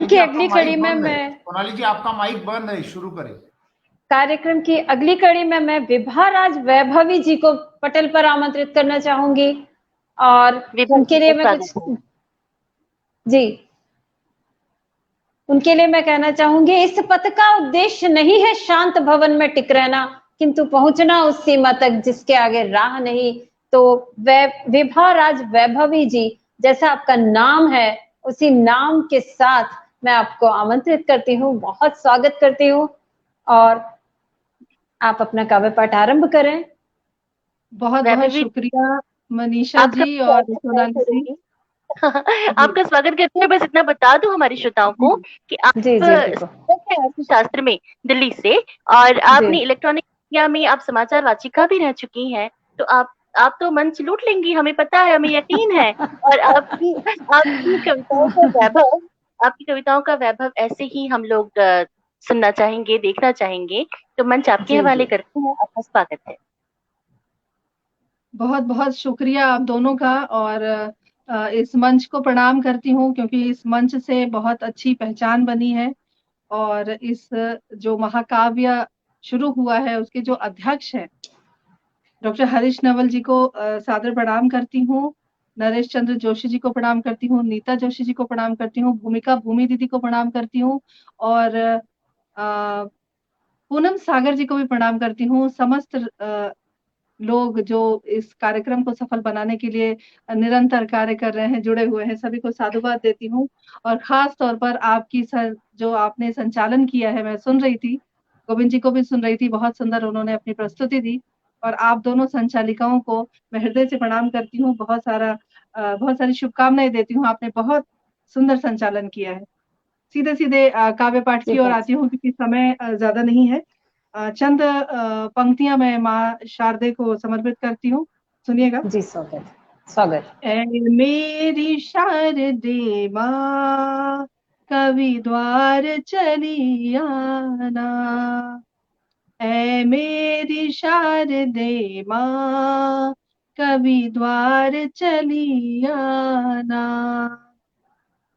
की आपका अगली कड़ी माइक में बंद है। मैं सोनाली जी, आपका माइक बंद है, शुरू करें। कार्यक्रम की अगली कड़ी में मैं विभाराज वैभवी जी को पटल पर आमंत्रित करना चाहूंगी और विभा उनके जी लिए का मैं स्वागत कुछ है। जी उनके लिए मैं कहना चाहूंगी, इस पथ का उद्देश्य नहीं है शांत भवन में टिक रहना, किंतु पहुंचना उस सीमा तक जिसके आगे राह नहीं। तो विभाराज वैभवी जी, जैसा आपका नाम है उसी नाम के साथ मैं आपको आमंत्रित करती हूँ, बहुत स्वागत करती हूँ और आप अपना काव्य पाठ आरंभ करें। बहुत बहुत वैभवी शुक्रिया मनीषा आपका जी और स्वागत है सोनाली जी। करूंगी। जी आपका स्वागत करते हुए बस इतना बता दूं हमारे श्रोताओं को कि आप जी जी बिल्कुल। स्नातक हैं अर्थशास्त्र में दिल्ली से, और जी आपने इलेक्ट्रॉनिक मीडिया में आप समाचार वाचिका भी रह चुकी हैं। तो आप तो मंच लूट लेंगी, हमें पता है, हमें यकीन है। और आपकी आपकी कविताओं का वैभव आपकी कविताओं का वैभव ऐसे ही हम लोग सुनना चाहेंगे, देखना चाहेंगे। तो मंच आपके जी हवाले जी करते हैं, आपका स्वागत है। बहुत बहुत शुक्रिया आप दोनों का, और इस मंच को प्रणाम करती हूँ क्योंकि इस मंच से बहुत अच्छी पहचान बनी है। और इस जो महाकाव्य शुरू हुआ है उसके जो अध्यक्ष हैं डॉक्टर हरीश नवल जी को सादर प्रणाम करती हूँ। नरेश चंद्र जोशी जी को प्रणाम करती हूँ, नीता जोशी जी को प्रणाम करती हूँ, भूमिका भूमि दीदी को प्रणाम करती हूँ, और पूनम सागर जी को भी प्रणाम करती हूँ। समस्त लोग जो इस कार्यक्रम को सफल बनाने के लिए निरंतर कार्य कर रहे हैं, जुड़े हुए हैं, सभी को साधुवाद देती हूँ। और खास तौर पर आपकी जो आपने संचालन किया है, मैं सुन रही थी, गोविंद जी को भी सुन रही थी, बहुत सुंदर उन्होंने अपनी प्रस्तुति दी। और आप दोनों संचालिकाओं को मैं हृदय से प्रणाम करती हूँ, बहुत सारी शुभकामनाएं देती हूँ। आपने बहुत सुंदर संचालन किया है। सीधे सीधे काव्य पाठ की ओर आती हूँ क्योंकि समय ज्यादा नहीं है। चंद पंक्तियां मैं माँ शारदे को समर्पित करती हूँ, सुनिएगा। जी स्वागत स्वागत। ऐ मेरी शारदे माँ, कवि द्वार चली आना। ऐ मेरी शारदे माँ, कवि द्वार चली आना।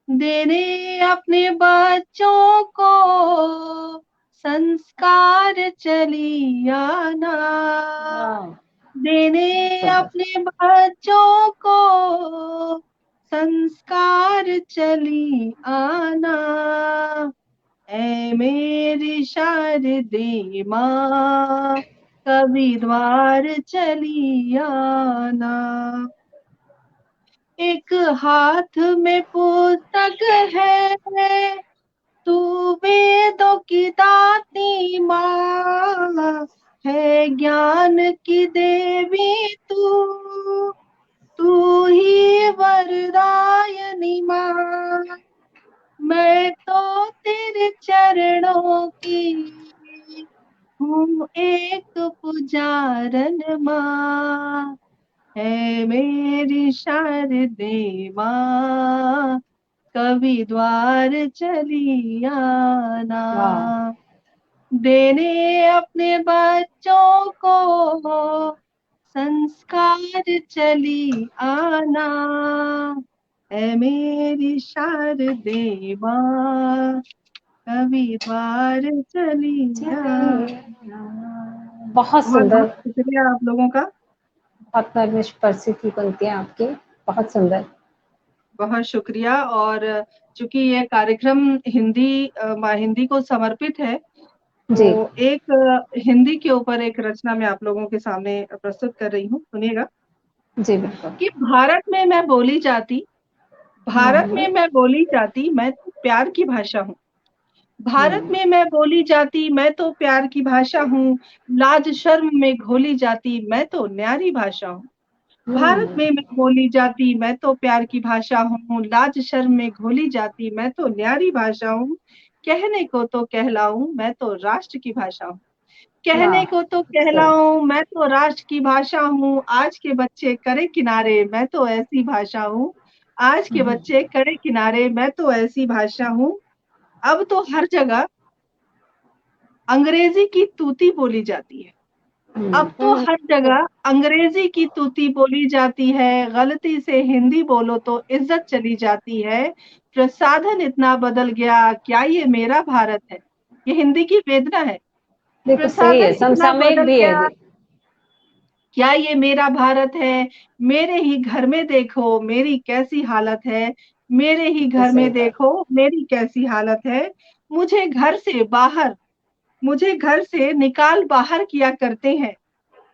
देने अपने बच्चों को संस्कार चली आना। देने अपने बच्चों को संस्कार चली आना। ऐ मेरी शारदे माँ, कवि द्वार चली आना। एक हाथ में पुस्तक है, तू वेदों की दाती माँ, है ज्ञान की देवी तू ही वरदायनी माँ। मैं तो तेरे चरणों की हूँ एक पुजारन माँ। है मेरी शारदे माँ, कवि द्वार चली आना। देने अपने बच्चों को संस्कार चली आना। है मेरी शारदे माँ, कवि द्वार चली आना। बहुत बहुत सुंदर, बहुत शुक्रिया आप लोगों का। बहुत नर्म स्पर्शी की पंक्तियां आपकी, बहुत सुंदर। बहुत शुक्रिया। और चूंकि ये कार्यक्रम हिंदी को समर्पित है, जी तो एक हिंदी के ऊपर एक रचना मैं आप लोगों के सामने प्रस्तुत कर रही हूँ, सुनिएगा। जी बिल्कुल। कि भारत में मैं बोली जाती मैं तो प्यार की भाषा हूँ। भारत में मैं बोली जाती मैं तो प्यार की भाषा हूँ। लाज शर्म में घोली जाती मैं तो न्यारी भाषा हूँ। भारत में मैं बोली जाती मैं तो प्यार की भाषा हूँ। लाज शर्म में घोली जाती मैं तो न्यारी भाषा हूँ। कहने को तो कहलाऊं मैं तो राष्ट्र की भाषा हूँ। कहने को तो कहलाऊं मैं तो राष्ट्र की भाषा हूँ। आज के बच्चे करे किनारे मैं तो ऐसी भाषा हूँ। आज के बच्चे करे किनारे मैं तो ऐसी भाषा हूँ। अब तो हर जगह अंग्रेजी की तूती बोली जाती है। अब तो हर जगह अंग्रेजी की तूती बोली जाती है, गलती से हिंदी बोलो तो इज्जत चली जाती है। प्रसाधन इतना बदल गया, क्या ये मेरा भारत है? ये हिंदी की वेदना है। देखो सही है, प्रसाधन इतना समसामयिक बदल भी है गया, ये। क्या ये मेरा भारत है? मेरे ही घर में देखो मेरी कैसी हालत है, मेरे ही तो घर सही में बात। देखो मेरी कैसी हालत है। मुझे घर से बाहर मुझे घर से निकाल बाहर किया करते हैं,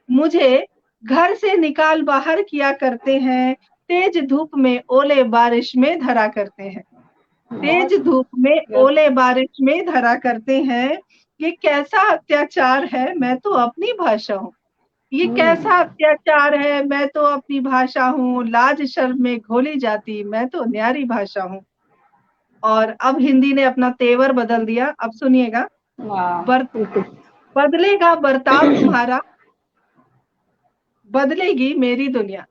मुझे घर से निकाल बाहर किया करते हैं। तेज धूप में ओले बारिश में धरा करते हैं, तेज बहुत धूप में बहुत ओले बारिश में धरा करते हैं। ये कैसा अत्याचार है, मैं तो अपनी भाषा हूँ। ये कैसा अत्याचार है, मैं तो अपनी भाषा हूँ। लाज शर्म में घोली जाती, मैं तो न्यारी भाषा हूँ। और अब हिंदी ने अपना तेवर बदल दिया। अब सुनिएगा। वाह, बर, बिल्कुल। बदलेगा बर्ताव तुम्हारा, बदलेगी मेरी दुनिया।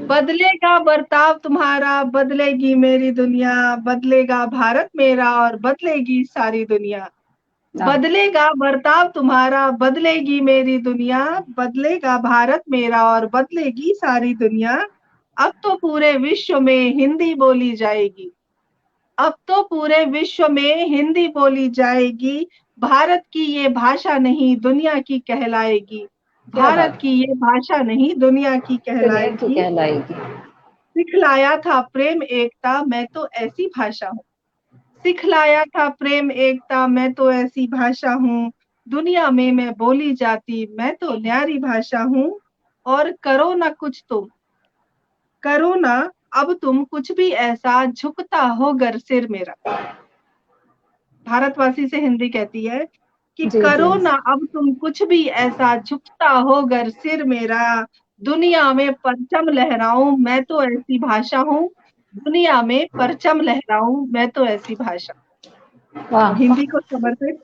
बदलेगा बर्ताव तुम्हारा, बदलेगी मेरी दुनिया। बदलेगा भारत मेरा और बदलेगी सारी दुनिया। वाह, बदलेगा बर्ताव तुम्हारा, बदलेगी मेरी दुनिया। बदलेगा भारत मेरा और बदलेगी सारी दुनिया। अब तो पूरे विश्व में हिंदी बोली जाएगी, अब तो पूरे विश्व में हिंदी बोली जाएगी। भारत की ये भाषा नहीं दुनिया की कहलाएगी, क्या भारत बात की ये भाषा नहीं दुनिया की है, दुनिया की कहलाएगी। कहलाएगी। सिखलाया था प्रेम एकता, मैं तो ऐसी भाषा हूँ। सिखलाया था प्रेम एकता, मैं तो ऐसी भाषा हूँ। दुनिया में मैं बोली जाती, मैं तो न्यारी भाषा हूँ। और करो ना कुछ तुम, करो ना अब तुम कुछ भी ऐसा, झुकता हो गर सिर मेरा। भारतवासी से हिंदी कहती है कि जी जी। करो ना अब तुम कुछ भी ऐसा, झुकता हो गर सिर मेरा। दुनिया में परचम लहराऊं, मैं तो ऐसी भाषा हूँ। दुनिया में परचम लहराऊं, मैं तो ऐसी भाषा। तो वाह, हिंदी को समर्पित।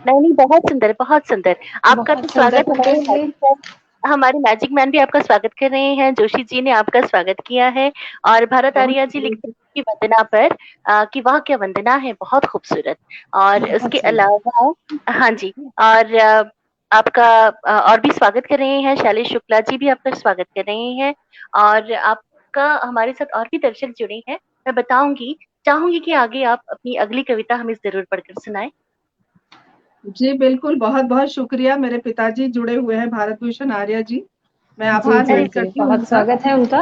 नहीं नहीं, बहुत सुंदर, बहुत सुंदर। आपका तो बहुत सुंदर स्वागत पंकज जी। हमारे मैजिक मैन भी आपका स्वागत कर रहे हैं, जोशी जी ने आपका स्वागत किया है। और भरत बहुत आर्या जी लिखते हैं कि वंदना पर कि वाह क्या वंदना है, बहुत खूबसूरत। और बहुत उसके सुंदर। अलावा हाँ जी, और आपका और भी स्वागत कर रहे हैं, शैलेश शुक्ला जी भी आपका स्वागत कर रहे हैं। और आपका हमारे साथ और भी दर्शक जुड़े हैं, मैं बताऊंगी, चाहूंगी कि आगे आप अपनी अगली कविता हमें जरूर पढ़कर सुनाएं। जी बिल्कुल, बहुत बहुत शुक्रिया। मेरे पिताजी जुड़े हुए हैं, भारत भूषण आर्या जी। मैं जी आभार जी व्यक्त जी, करती हूँ बहुत उनका। स्वागत है उनका।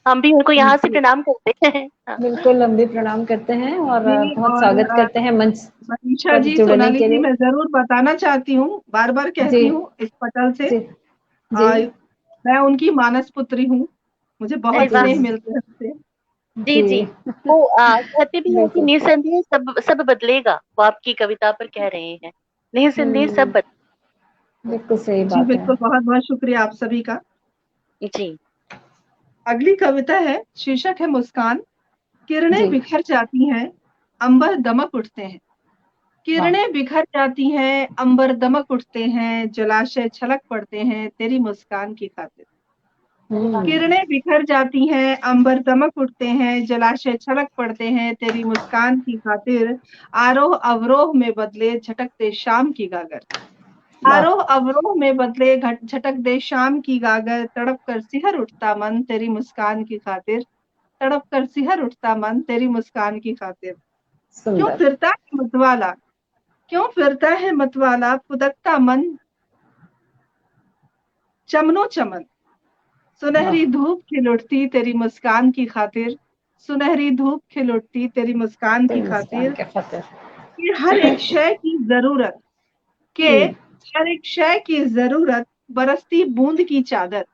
हम भी उनको यहाँ से जी प्रणाम करते हैं। हाँ। बिल्कुल, हम भी प्रणाम करते हैं और जी। बहुत और स्वागत करते हैं मंच मनीषा पर जी, जुड़ने सोनाली के जी, लिए। मैं जरूर बताना चाहती हूँ, बार बार जी कहती हूँ इस पटल से। जी जी मैं उनकी मानस पुत्री हूँ, मुझे अरे बहुत वाह। स्नेह मिलते हैं उनसे। जी जी। जी। वो कहते भी हैं कि बिल्कुल। निसंदेह सब सब बदलेगा, वो आपकी कविता पर कह रहे हैं, निसंदेह सब हम्म, बदलेगा। बिल्कुल सही जी बात है। बिल्कुल, बहुत बहुत शुक्रिया आप सभी का। जी। अगली कविता है, शीर्षक है मुस्कान। किरणें जी। बिखर जाती हैं, अंबर दमक उठते हैं। वाह। किरणें बिखर जाती हैं, अंबर दमक उठते हैं। जलाशय छलक पड़ते हैं तेरी मुस्कान की खातिर। अरे वाह। किरणें बिखर जाती हैं, अंबर दमक उठते हैं। जलाशय छलक पड़ते हैं तेरी मुस्कान की खातिर। आरोह अवरोह में बदले झटकते शाम की गागर। वाह। आरोह अवरोह में बदले झटक दे शाम की गागर। तड़प कर सिहर उठता मन तेरी मुस्कान की खातिर। तड़प कर सिहर उठता मन तेरी मुस्कान की खातिर। क्यों सुंदर। फिरता है मतवाला, क्यों फिरता है मतवाला। पुदकता मन चमनो चमन। वाह। सुनहरी धूप खिल उठती तेरी मुस्कान की खातिर। सुनहरी धूप खिल उठती तेरी मुस्कान की तेरी मुस्कान खातिर। के खातिर। कि हर एक शय की जरूरत, के हम्म, हर एक शय की जरूरत, बरसती बूंद की चादर।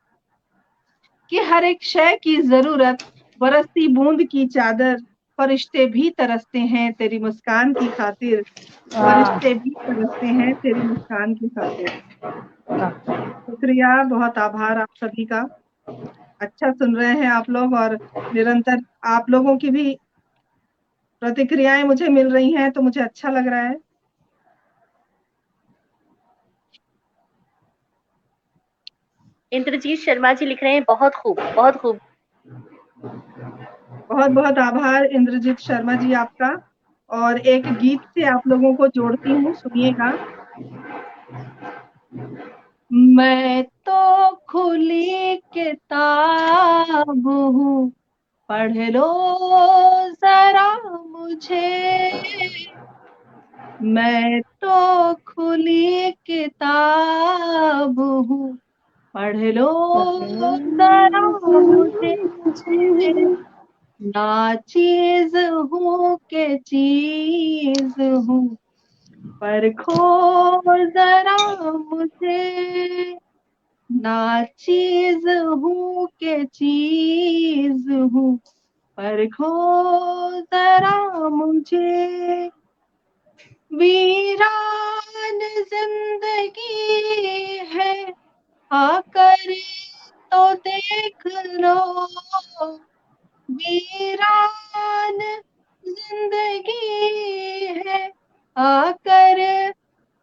कि हर एक शय की जरूरत, बरसती बूंद की चादर। फरिश्ते भी तरसते हैं तेरी मुस्कान की खातिर। वाह। फरिश्ते भी तरसते हैं तेरी मुस्कान की खातिर। वाह। शुक्रिया, बहुत आभार आप सभी का। अच्छा सुन रहे हैं आप लोग, और निरंतर आप लोगों की भी प्रतिक्रियाएं मुझे मिल रही हैं, तो मुझे अच्छा लग रहा है। इंद्रजीत शर्मा जी लिख रहे हैं, बहुत खूब, बहुत खूब। बहुत बहुत आभार इंद्रजीत शर्मा जी आपका। और एक गीत से आप लोगों को जोड़ती हूँ, सुनिएगा। मैं तो खुली किताब हूँ, पढ़ लो जरा मुझे। मैं तो खुली किताब हूँ, पढ़ लो जरा मुझे। ना चीज हूँ के चीज हूँ, परखो जरा मुझे। ना चीज हूँ के चीज हूँ, परखो जरा मुझे। वीरान जिंदगी है, आकर तो देख लो। वीरान जिंदगी है, आकर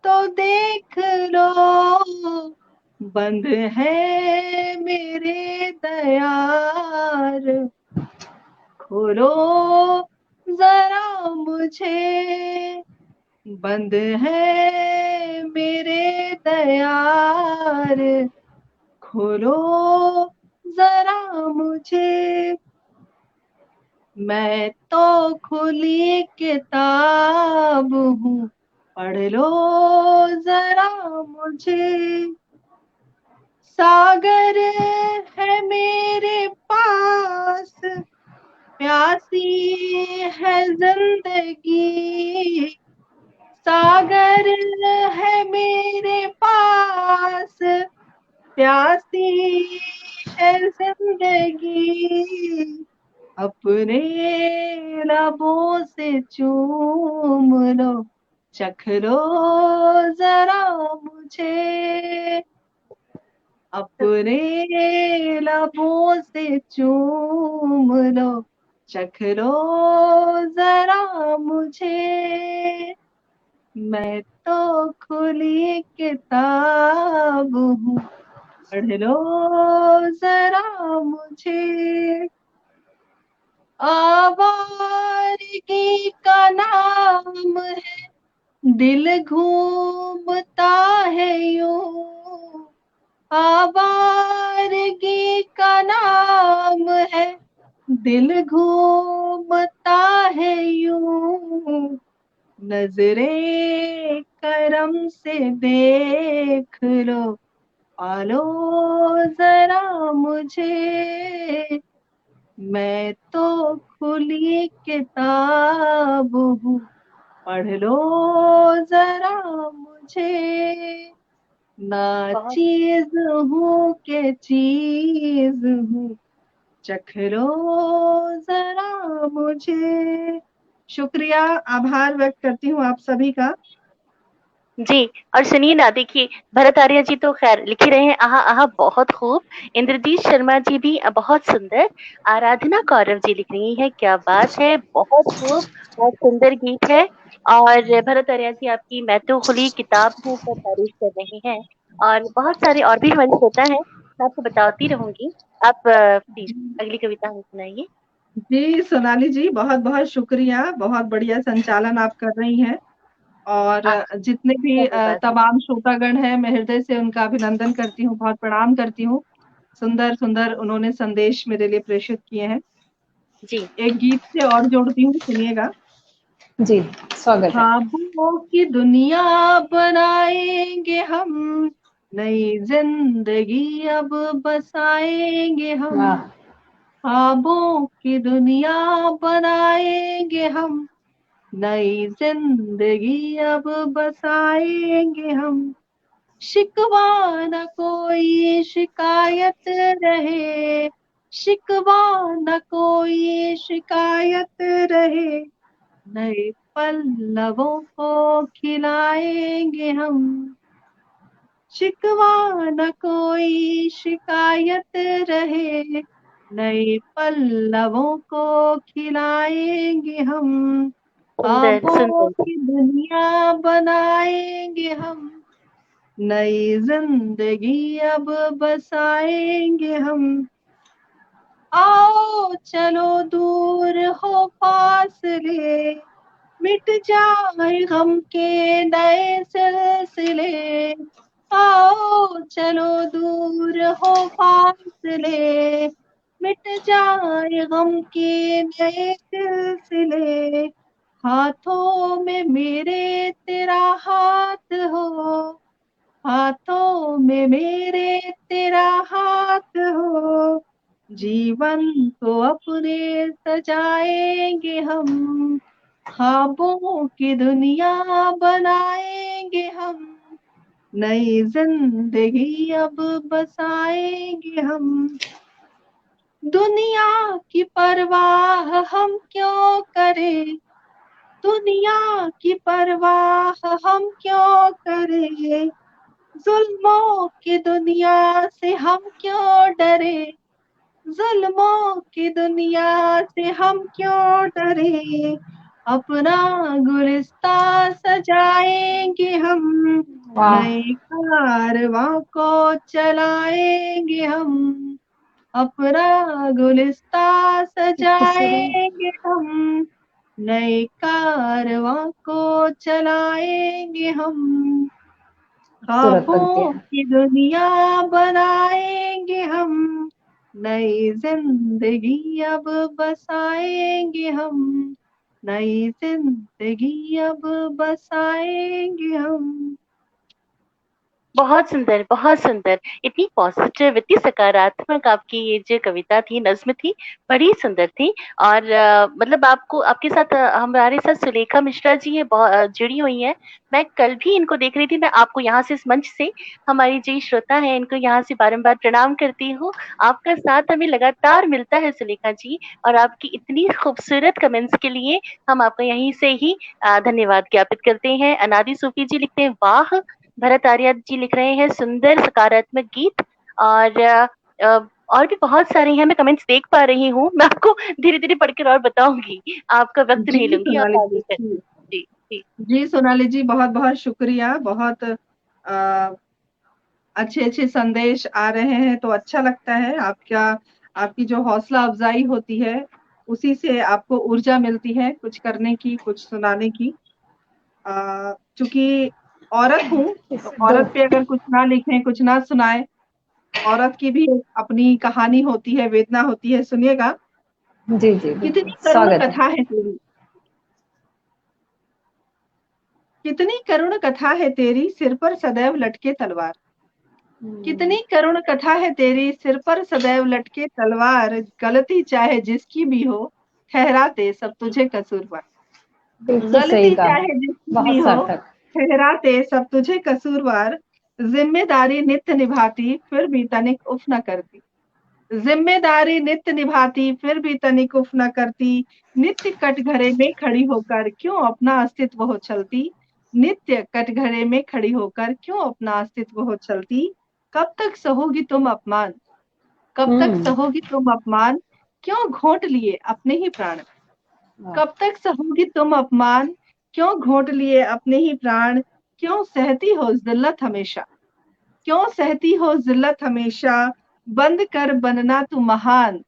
तो देख लो। बंद है मेरे दयार, खोलो जरा मुझे। बंद है मेरे दयार, खोलो जरा मुझे। मैं तो खुली किताब हूँ, पढ़ लो जरा मुझे। सागर है मेरे पास, प्यासी है जिंदगी। सागर है मेरे पास, प्यासी है जिंदगी। अपने लबों से चूम लो, चख लो जरा मुझे। अपने लबों से चूम लो, चख लो जरा मुझे। मैं तो खुली किताब हूँ, पढ़ लो जरा मुझे। आवारगी का नाम है, दिल घूमता है यूं। आवारगी का नाम है, दिल घूमता है यूं। नजरे करम से देख लो, पालो जरा मुझे। मैं तो खुली किताब हूँ, पढ़ लो जरा मुझे। ना बहुत चीज हूँ के चीज हूँ, चख लो जरा मुझे। शुक्रिया, आभार व्यक्त करती हूँ आप सभी का। जी। और सुनिए ना, देखिए भरत आर्य जी तो खैर लिख ही रहे हैं, आहा आहा बहुत खूब। इंद्रजीत शर्मा जी भी बहुत सुंदर। आराधना कौरव जी लिख रही हैं, क्या बात है, बहुत खूब, बहुत सुंदर गीत है। और भरत आर्य जी आपकी मैं तो खुली किताब हूँ पर तारीफ कर रहे हैं। और बहुत सारे और भी हमारे श्रोता हैं, मैं आपको बताती रहूंगी। आप प्लीज अगली कविता हमें सुनाइए। जी सोनाली जी, बहुत बहुत शुक्रिया, बहुत बढ़िया संचालन आप कर रही हैं। और जितने भी धन्यवाद। तमाम श्रोतागण हैं, मैं हृदय से उनका अभिनंदन करती हूँ, बहुत प्रणाम करती हूँ। सुंदर सुंदर उन्होंने संदेश मेरे लिए प्रेषित किए हैं। जी। एक गीत से और जोड़ती हूँ, सुनिएगा। जी, स्वागत है। ख्वाबों की दुनिया बनाएंगे हम, नई जिंदगी अब बसाएंगे हम। वाह। ख्वाबों की दुनिया बनाएंगे हम, नई जिंदगी अब बसाएंगे हम। शिकवा न कोई शिकायत रहे, शिकवा न कोई शिकायत रहे। नए पल्लवों को खिलाएंगे हम, शिकवा न कोई शिकायत रहे। नए पल्लवों को खिलाएंगे हम। सुंदर ख्वाबों सुंदर। की दुनिया बनाएंगे हम, नई जिंदगी अब बसाएंगे हम। आओ चलो दूर हो फासले, मिट जाए गम के नए सिलसिले। आओ चलो दूर हो फासले, मिट जाए गम के नए सिलसिले, हाथों में मेरे तेरा हाथ हो, हाथों में मेरे तेरा हाथ हो, जीवन को अपने सजाएंगे हम, ख्वाबों की दुनिया बनाएंगे हम, नई जिंदगी अब बसाएंगे हम। दुनिया की परवाह हम क्यों करें, दुनिया की परवाह हम क्यों करें, जुल्मों की दुनिया से हम क्यों डरे, जुल्मों की दुनिया से हम क्यों डरे, अपना गुलिस्ता सजाएंगे हम, वाह, नए कारवां को चलाएंगे हम, अपना गुलिस्ता इतनी सुरी सजाएंगे हम, नए कारवां को चलाएंगे हम, खूबसूरत ख्वाबों पंक्तियां। की दुनिया बनाएंगे हम, नई जिंदगी अब बसाएंगे हम, नई जिंदगी अब बसाएंगे हम। बहुत सुंदर, बहुत सुंदर। इतनी पॉजिटिव, इतनी सकारात्मक आपकी ये जो कविता थी, नज्म थी, बड़ी सुंदर थी। और मतलब आपको, आपके साथ हमारे साथ सुलेखा मिश्रा जी है, जुड़ी हुई हैं। मैं कल भी इनको देख रही थी। मैं आपको यहाँ से, इस मंच से, हमारी जो श्रोता है, इनको यहाँ से बारंबार प्रणाम करती हूँ। आपका साथ हमें लगातार मिलता है सुलेखा जी, और आपकी इतनी खूबसूरत कमेंट्स के लिए हम आपका यहीं से ही धन्यवाद ज्ञापित करते हैं। अनादि सूफी जी लिखते हैं, वाह। भरत आर्य जी लिख रहे हैं, सुंदर सकारात्मक गीत। और और भी बहुत सारे हैं, मैं कमेंट्स देख पा रही हूँ। मैं आपको धीरे धीरे पढ़कर और बताऊंगी, आपका वक्त जी नहीं लूंगी, आप सोनाली आगे कर। जी, जी जी। जी सोनाली जी, बहुत बहुत शुक्रिया। बहुत अच्छे अच्छे संदेश आ रहे हैं तो अच्छा लगता है। आपकी जो हौसला अफजाई होती है, उसी से आपको ऊर्जा मिलती है कुछ करने की, कुछ सुनाने की। चूंकि औरत हूँ, तो दो औरत पे अगर कुछ ना लिखें, कुछ ना सुनाए, औरत की भी एक अपनी कहानी होती है, वेदना होती है। सुनिएगा। जी जी बिल्कुल, कितनी करुण स्वागत है। कथा है तेरी, कितनी करुण कथा है तेरी, सिर पर सदैव लटके तलवार, कितनी करुण कथा है तेरी, सिर पर सदैव लटके तलवार, गलती चाहे जिसकी भी हो, ठहराते सब तुझे कसूरवार, बिल्कुल सही गलती कहा, चाहे जिसकी भी बहुत हो, सार्थक। ठहराते सब तुझे कसूरवार, जिम्मेदारी नित्य निभाती फिर भी तनिक उफ न करती, जिम्मेदारी नित्य निभाती फिर भी तनिक उफ न करती, नित्य कटघरे में खड़ी होकर क्यों अपना अस्तित्व हो चलती, नित्य कटघरे में खड़ी होकर क्यों अपना अस्तित्व हो चलती, कब तक सहोगी तुम अपमान, कब तक हम्म। सहोगी तुम अपमान, क्यों घोंट लिए अपने ही प्राण, वाह। कब तक सहोगी तुम अपमान, क्यों घोंट लिए अपने ही प्राण, क्यों सहती हो जिल्लत हमेशा, क्यों सहती हो जिल्लत हमेशा, बंद कर बनना तू महान,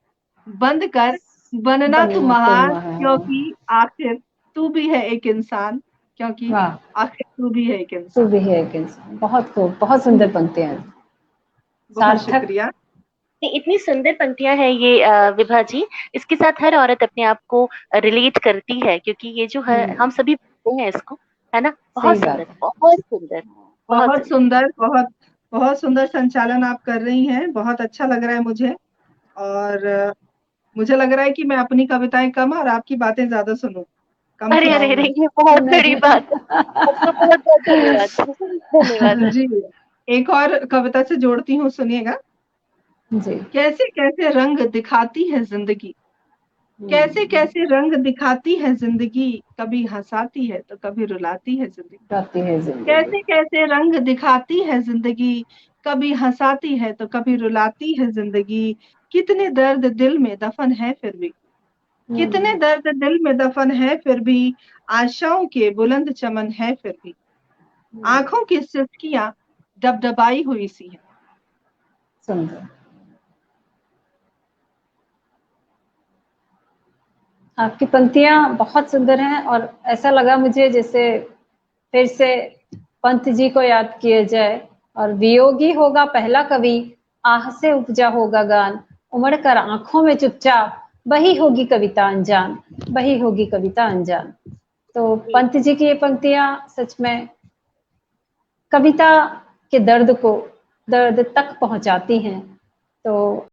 बंद कर बनना तू बनना तुम महान, है। क्योंकि आखिर तू भी है एक इंसान, क्योंकि वाह, आखिर तू भी है एक तू इंसान। भी है एक इंसान। बहुत खूब, बहुत जी, सुंदर पंक्तियां हैं। बहुत सार्थक। शुक्रिया। नहीं, इतनी सुंदर पंक्तियां हैं ये विभा जी। इसके साथ हर औरत अपने आप को रिलेट करती है, क्योंकि ये जो है, हम्म, हम सभी पढ़ते हैं इसको, है ना। सही बहुत सुंदर, बात है। बहुत सुंदर, बहुत बहुत सुंदर। सुंदर, बहुत बहुत सुंदर संचालन आप कर रही हैं, बहुत अच्छा लग रहा है मुझे। और मुझे लग रहा है कि मैं अपनी कविताएं कम और आपकी बातें ज्यादा सुनूं, कम अरे अरे सुनाऊं अरे, मैं। ये बहुत बड़ी नहीं। बात है। आपका बहुत बहुत धन्यवाद, धन्यवाद। जी, एक और कविता से जोड़ती हूँ, सुनिएगा। जी। कैसे कैसे रंग दिखाती है जिंदगी, कैसे हम्म, कैसे रंग दिखाती है जिंदगी, कभी हंसाती है तो कभी रुलाती है जिंदगी, गाती है जिंदगी। कैसे कैसे रंग दिखाती है जिंदगी, कभी हंसाती है तो कभी रुलाती है जिंदगी, कितने दर्द दिल में दफन है फिर भी, कितने हम्म, दर्द दिल में दफन है फिर भी, आशाओं के बुलंद चमन है फिर भी, आंखों की सिसकियां डबडबाई हुई सी है। सुंदर। आपकी पंक्तियां बहुत सुंदर हैं, और ऐसा लगा मुझे जैसे फिर से पंत जी को याद किया जाए, और वियोगी होगा पहला कवि, आह से उपजा होगा गान, उमड़ कर आंखों में चुपचाप, वही होगी कविता अनजान, वही होगी कविता अनजान। तो पंत जी की ये पंक्तियां सच में कविता के दर्द तक पहुंचाती हैं। तो